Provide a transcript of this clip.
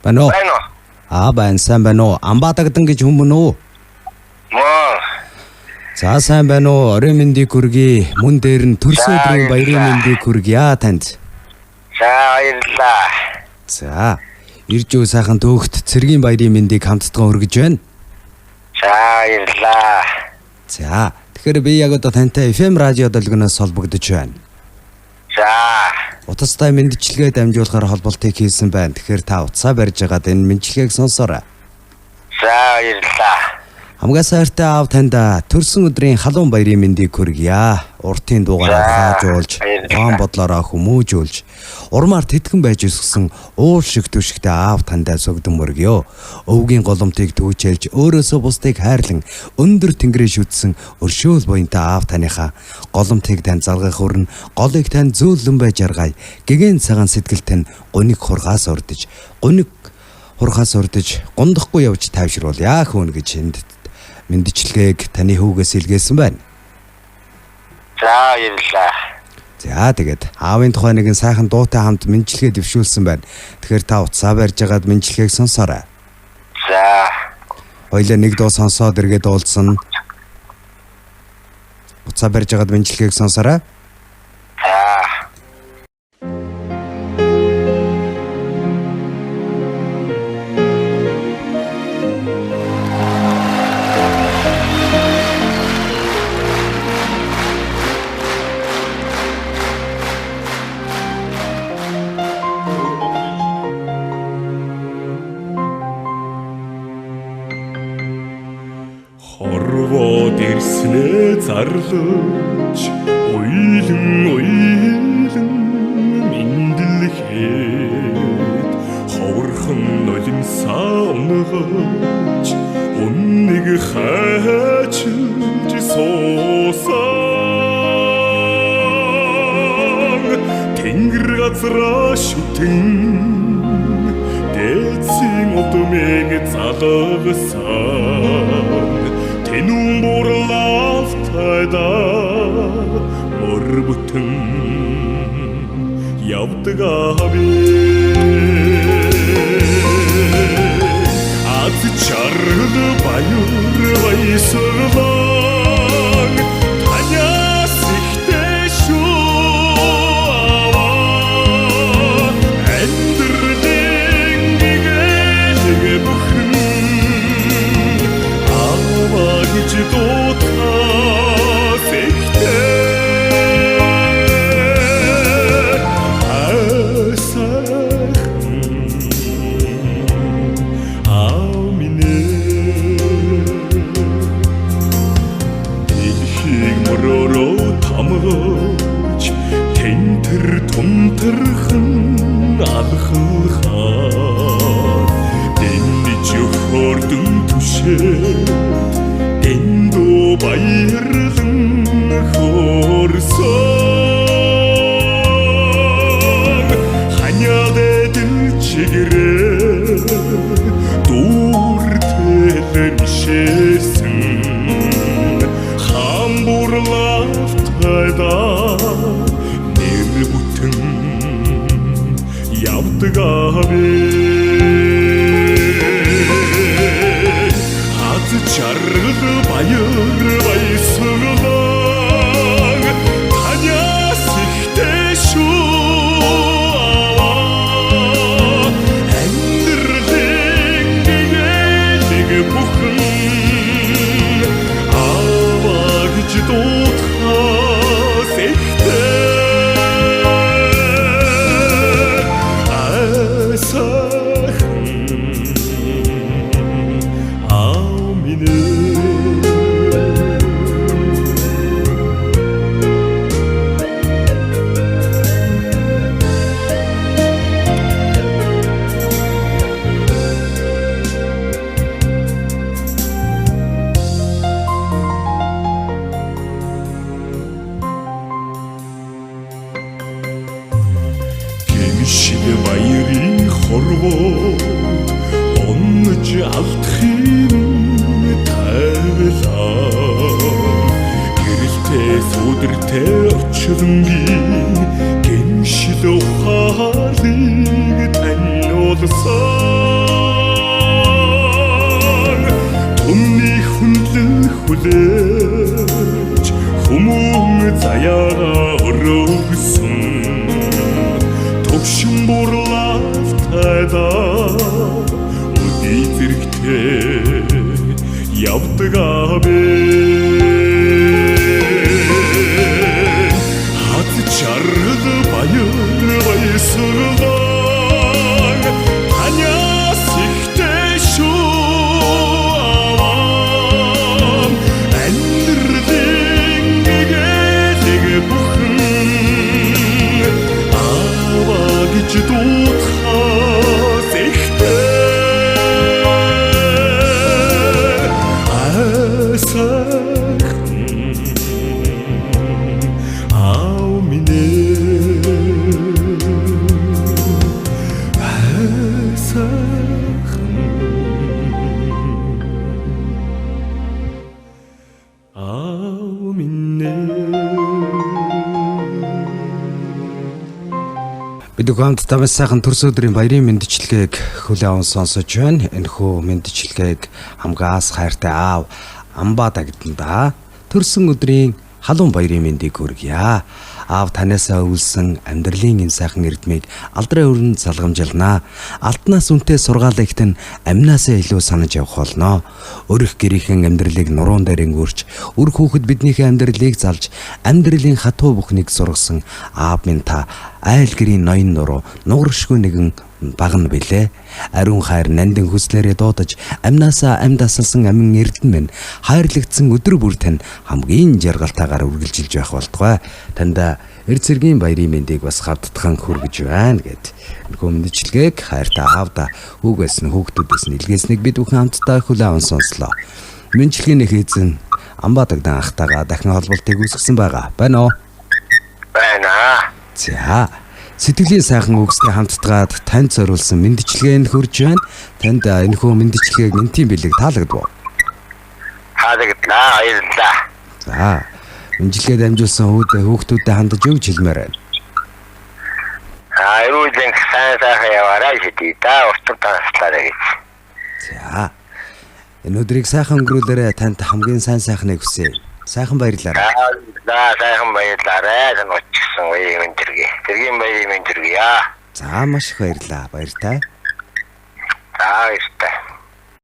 Байна уу? Байна сайн байна уу? Амбатагдан гэж хүн мөн үү? Маа. За сайн байна уу? Орой мэндийг хүргэе. Мөн дээр нь төрсөн өдрийн баярын мэндийг хүргье танд. За баярлалаа. За ирж өв сайхан төөхт цэргийн баярын мэндийг хамтдаа хүргэж байна. За баярлалаа. За тэгэхээр би яг одоо тантай FM радио долгоноос холбогдож байна. За. Утастай мэндчилгээ дамжуулахаар холболтыг хийсэн байна. Тэгэхээр та утсаа барьж байгаад энэ мэндчилгээг сонсоорой. За баярлалаа. Хамгаа сайртай аав танд төрсөн өдрийн халуун баярын мэндийг хүргье. Уртын дугаараа хаажуулж, ухаан бодлороо хүмүүжүүлж, урмаар тэтгэн байж өсгсөн уул шиг түшигтэй аав тандаа сүгдэн мөргөө. Өвгийн голомтыг түүчэлж, өөрөөсөө бусдыг хайрлан, өндөр тэнгэрээ шүтсэн өршөөл буянтай аав таныхаа голомтыг тань залгах хүрэн, голыг тань зөөлөн байж аргай. Гэгэн цагаан сэтгэл тань гуниг хургаас урдж, гундахгүй явж тайвшруулъя хөөн гэж энд мэндчилгээг таны хүүгээс илгээсэн байна. За баярлалаа. За тэгээд аавын тухай нэгэн сайхан дуутай хамт мэндчилгээ дэвшүүлсэн байна. Тэгэхээр та утсаа барьж агаад мэндчилгээг сонсоорой. За. Хоёлаа нэг дуу сонсоод эргээд уулзсан. Утсаа барьж агаад мэндчилгээг сонсоорой. За. Хорвоод ирснэ зарлаж уйлан мэндэлхэд ховорхон нулимсаа унгаж үннийг хайчилж суусан тэнгэр газраа шүтэн дэцэн удмыг залгасан тэнүүн бурлаалтайда мөрбөтөн явдаг аби аз чаргал баяр баясгалан таньяс ихтэй шүү амьдралын гэгээлэг бүхэн гэж дутаас ихтэй асах аминэ дэлхийг мөрөөрөө тамгаж тентэр тунтэрхэн алхахаар дэнэж хөрдөн түшээ Эндо баярлан хорсон ханяадэд чигрээ дүүртэлэн шээсэн хамбурлаftайда нэр бүтэн явдаг аби чаргал баяр баясгалан таньяс ихтэй шүү амьдралын гэгээлэг бүхэн аваа гэж дутахаас ихтэй баярын хорвоо онж алдахын тайлаа гэрэлтэй сүдэртэй очронгийн гиншил ухаалыг таниулсан Түнний хүндлэн хүлээж хүмүүн заяага өргөсөн төгшин бурлав тайда өдий зэрэгтэй явдаг абэ хат чард баяр баясрал таньяас ихтэй шүү амьдралын гэгээлэг бүхэн аваа гэж дуудахаас ихтэй Бид хамтдаа сайхан төрс өдрийн баярын мэндчилгээг хүлээн аван сонсож байна. Энэхүү мэндчилгээг хамгаас хайртай аав Амбаа дагданда төрсөн өдрийн халуун баярын мэндийг хүргье. Аав танаасаа өвлсөн амьдралын энэ сайхан эрдмийг алдрын өрөнд залгамжилнаа. Алтнаас үнэтэй сургаалыгт нь амнаасаа илүү санаж явах болно. Өрх гэрийнхэн амьдралыг нуруунд дээр өнгөрч, үр хүүхэд биднийхээ амьдралыг залж, амьдралын хатуу бүхнийг сургасан аав минь та айл гэрийн ноён нуруу нугаршгүй нэгэн багна билээ. Ариун хайр нандин хүслээрээ дуудаж амнаасаа амьд асалсан амин эрдэн минь хайрлагдсан өдөр бүр тань хамгийн жаргалтайгаар үргэлжилж байх болтугай. Танда эрд цэргийн баярын мэндийг бас хавдтхан хүргэж байна гэд. Энэхүү мэндчилгээг хайртай аавда хүүгээс нь хүүхдүүдээс нь илгээснийг бид бүхэн хамтдаа хүлээн аван сонслоо. Мэндчилгээний эзэн Амбаа дагдан ахтайгаа дахин холболтыг үүсгэсэн байгаа. Байна уу? Байна. За сэтгэлийн сайхан үгстэй хамтдаад танд зориулсан мэндчилгээнд хүрж байна. Танд энэхүү мэндчилгээг нэнтийн бэлэг таалагдав уу? Таалагднаа. Баярлалаа. За мэндчилгээд амжуулсан хүүхдүүдэд хандаж өгч хэлмээр байна. Юу ч сайн сайхан яваарай хэдий да уртад таслаарай гэж. За энэ өдрийг сайхан өнгөрүүлээрэ танд хамгийн сайн сайхныг хүсье. Сайхан баярлалаа. Сайхан баярлалаа. Санагчсан үеийн мэндэргээ. Тэргийн баярын мэндэргээ. За маш их баярлалаа. Баяртай. За баяртай.